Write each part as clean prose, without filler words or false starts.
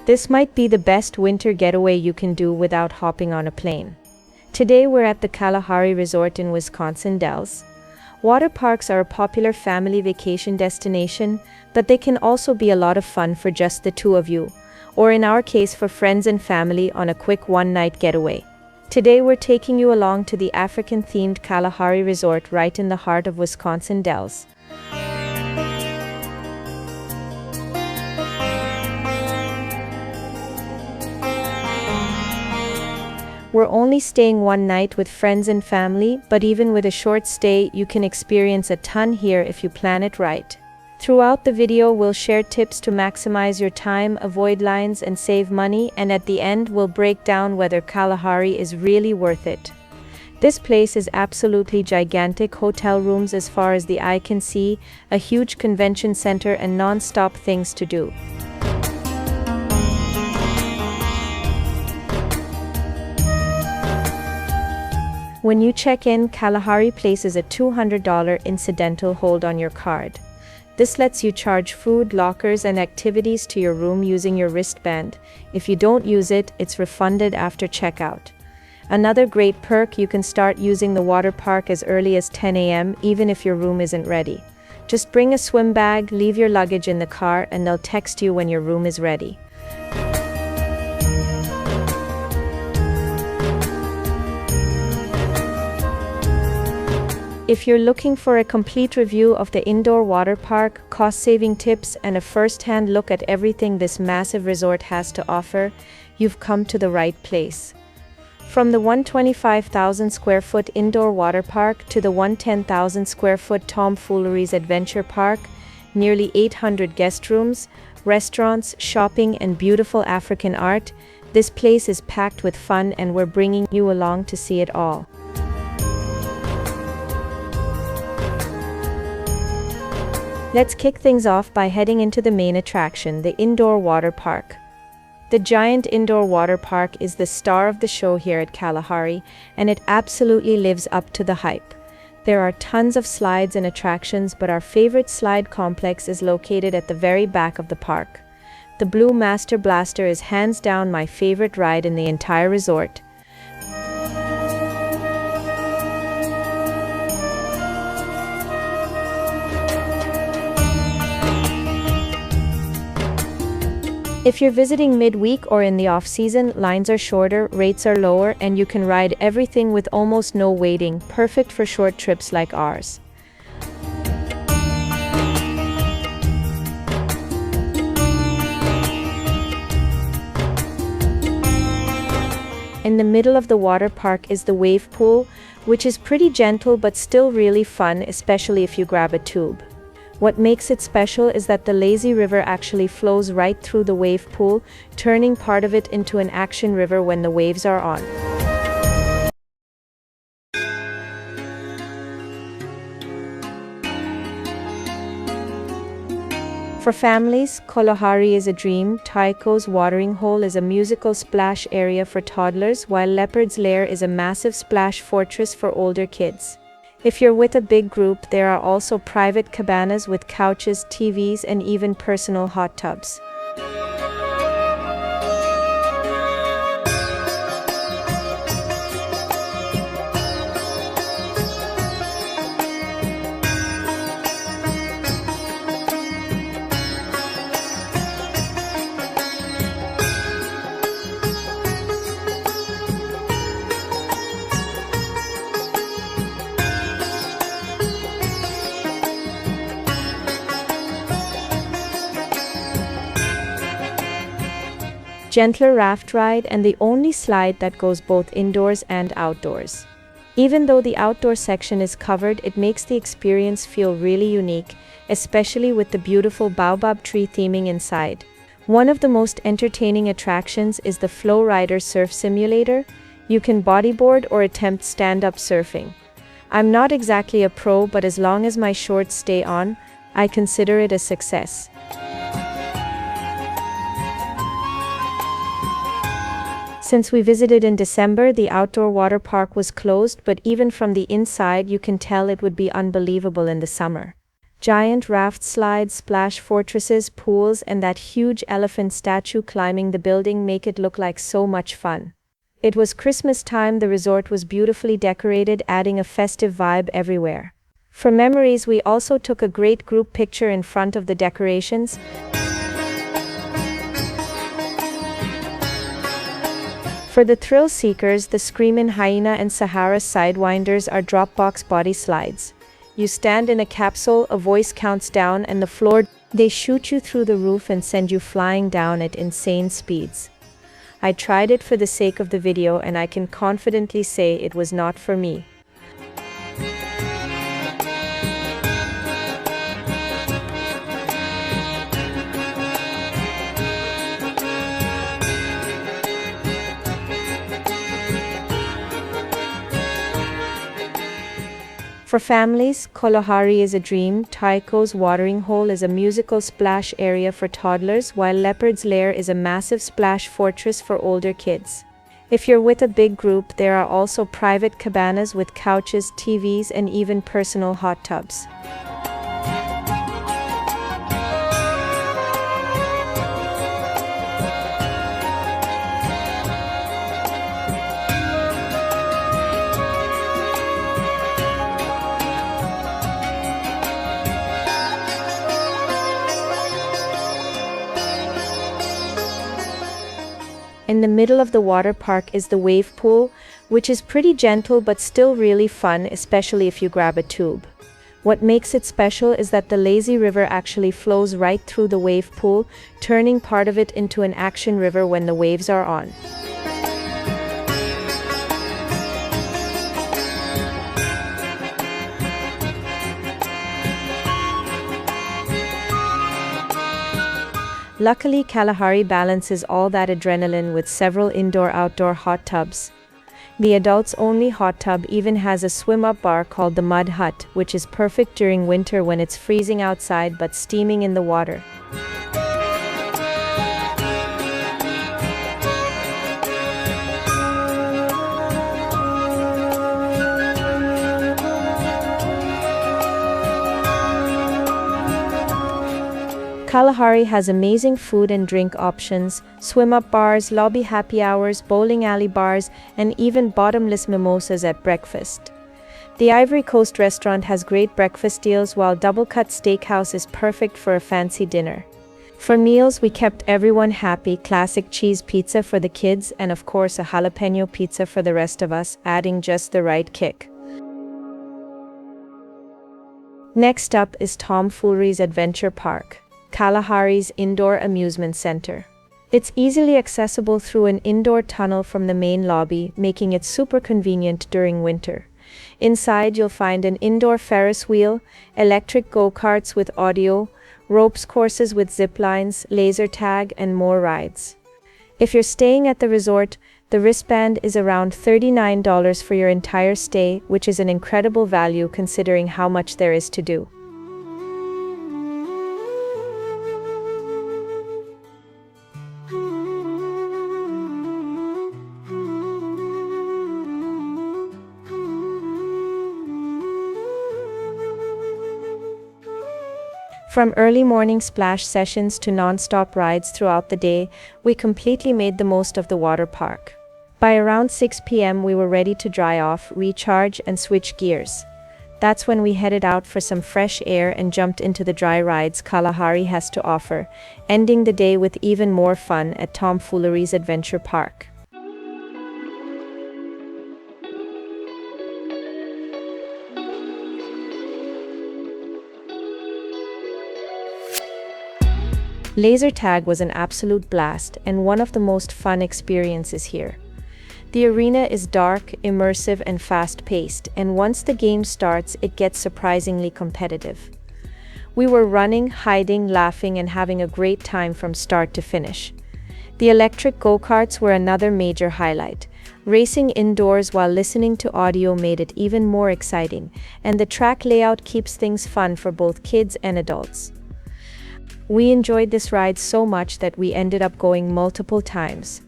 This might be the best winter getaway you can do without hopping on a plane. Today we're at the Kalahari Resort in Wisconsin Dells. Water parks are a popular family vacation destination, but they can also be a lot of fun for just the two of you, or in our case for friends and family on a quick one-night getaway. Today we're taking you along to the African-themed Kalahari Resort right in the heart of Wisconsin Dells. We're only staying one night with friends and family, but even with a short stay, you can experience a ton here if you plan it right. Throughout the video, we'll share tips to maximize your time, avoid lines, and save money, and at the end, we'll break down whether Kalahari is really worth it. This place is absolutely gigantic, hotel rooms as far as the eye can see, a huge convention center, and non-stop things to do. When you check in, Kalahari places a $200 incidental hold on your card. This lets you charge food, lockers, and activities to your room using your wristband. If you don't use it, it's refunded after checkout. Another great perk, you can start using the water park as early as 10 a.m. even if your room isn't ready. Just bring a swim bag, leave your luggage in the car, and they'll text you when your room is ready. If you're looking for a complete review of the indoor water park, cost-saving tips, and a first-hand look at everything this massive resort has to offer, you've come to the right place. From the 125,000 square foot indoor water park to the 110,000 square foot Tom Foolery's Adventure Park, nearly 800 guest rooms, restaurants, shopping, and beautiful African art, this place is packed with fun, and we're bringing you along to see it all. Let's kick things off by heading into the main attraction, the indoor water park. The giant indoor water park is the star of the show here at Kalahari, and it absolutely lives up to the hype. There are tons of slides and attractions, but our favorite slide complex is located at the very back of the park. The Blue Master Blaster is hands down my favorite ride in the entire resort. If you're visiting midweek or in the off-season, lines are shorter, rates are lower, and you can ride everything with almost no waiting, perfect for short trips like ours. In the middle of the water park is the wave pool, which is pretty gentle but still really fun, especially if you grab a tube. What makes it special is that the lazy river actually flows right through the wave pool, turning part of it into an action river when the waves are on. For families, Kalahari is a dream. Tycho's watering hole is a musical splash area for toddlers, while Leopard's Lair is a massive splash fortress for older kids. If you're with a big group, there are also private cabanas with couches, TVs, and even personal hot tubs. Gentler raft ride, and the only slide that goes both indoors and outdoors. Even though the outdoor section is covered, it makes the experience feel really unique, especially with the beautiful baobab tree theming inside. One of the most entertaining attractions is the FlowRider surf simulator. You can bodyboard or attempt stand-up surfing. I'm not exactly a pro, but as long as my shorts stay on, I consider it a success. Since we visited in December, the outdoor water park was closed, but even from the inside you can tell it would be unbelievable in the summer. Giant raft slides, splash fortresses, pools, and that huge elephant statue climbing the building make it look like so much fun. It was Christmas time. The resort was beautifully decorated, adding a festive vibe everywhere. For memories, we also took a great group picture in front of the decorations. For the thrill seekers, the Screamin Hyena Sahara Sidewinders are Dropbox body slides. You stand in a capsule, a voice counts down, and the floor. They shoot you through the roof and send you flying down at insane speeds. I tried it for the sake of the video, and I can confidently say it was not for me. For families, Kalahari is a dream. Tycho's watering hole is a musical splash area for toddlers, while Leopard's Lair is a massive splash fortress for older kids. If you're with a big group, there are also private cabanas with couches, TVs, and even personal hot tubs. In the middle of the water park is the wave pool, which is pretty gentle but still really fun, especially if you grab a tube. What makes it special is that the lazy river actually flows right through the wave pool, turning part of it into an action river when the waves are on. Luckily, Kalahari balances all that adrenaline with several indoor-outdoor hot tubs. The adults-only hot tub even has a swim-up bar called the Mud Hut, which is perfect during winter when it's freezing outside but steaming in the water. Kalahari has amazing food and drink options, swim-up bars, lobby happy hours, bowling alley bars, and even bottomless mimosas at breakfast. The Ivory Coast restaurant has great breakfast deals, while Double Cut Steakhouse is perfect for a fancy dinner. For meals, we kept everyone happy: classic cheese pizza for the kids, and of course a jalapeno pizza for the rest of us, adding just the right kick. Next up is Foolery's Adventure Park, Kalahari's indoor amusement center. It's easily accessible through an indoor tunnel from the main lobby, making it super convenient during winter. Inside, you'll find an indoor Ferris wheel, electric go-karts with audio, ropes courses with zip lines, laser tag, and more rides. If you're staying at the resort, the wristband is around $39 for your entire stay, which is an incredible value considering how much there is to do. From early morning splash sessions to non-stop rides throughout the day, we completely made the most of the water park. By around 6 p.m. we were ready to dry off, recharge, and switch gears. That's when we headed out for some fresh air and jumped into the dry rides Kalahari has to offer, ending the day with even more fun at Foolery's Adventure Park. Laser tag was an absolute blast and one of the most fun experiences here. The arena is dark, immersive, and fast-paced, and once the game starts, it gets surprisingly competitive. We were running, hiding, laughing, and having a great time from start to finish. The electric go-karts were another major highlight. Racing indoors while listening to audio made it even more exciting, and the track layout keeps things fun for both kids and adults. We enjoyed this ride so much that we ended up going multiple times.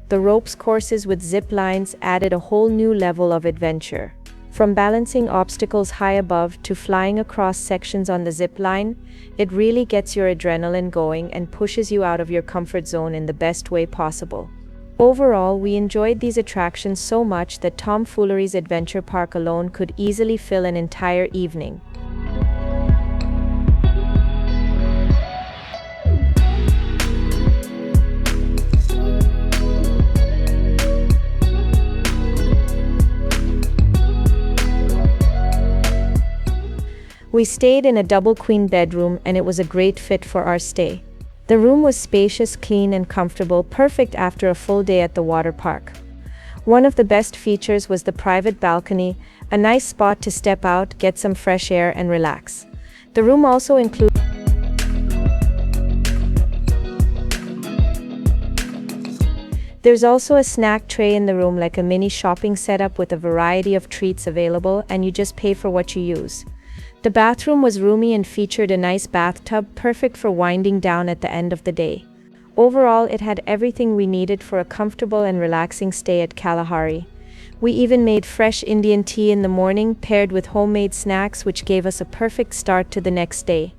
The ropes courses with zip lines added a whole new level of adventure. From balancing obstacles high above to flying across sections on the zip line, it really gets your adrenaline going and pushes you out of your comfort zone in the best way possible. Overall, we enjoyed these attractions so much that Foolery's adventure park alone could easily fill an entire evening. We stayed in a double queen bedroom and it was a great fit for our stay. The room was spacious, clean and comfortable, perfect after a full day at the water park. One of the best features was the private balcony, a nice spot to step out, get some fresh air and relax. The room also includes There's also a snack tray in the room, like a mini shopping setup with a variety of treats available, and you just pay for what you use. The bathroom was roomy and featured a nice bathtub, perfect for winding down at the end of the day. Overall, it had everything we needed for a comfortable and relaxing stay at Kalahari. We even made fresh Indian tea in the morning, paired with homemade snacks, which gave us a perfect start to the next day.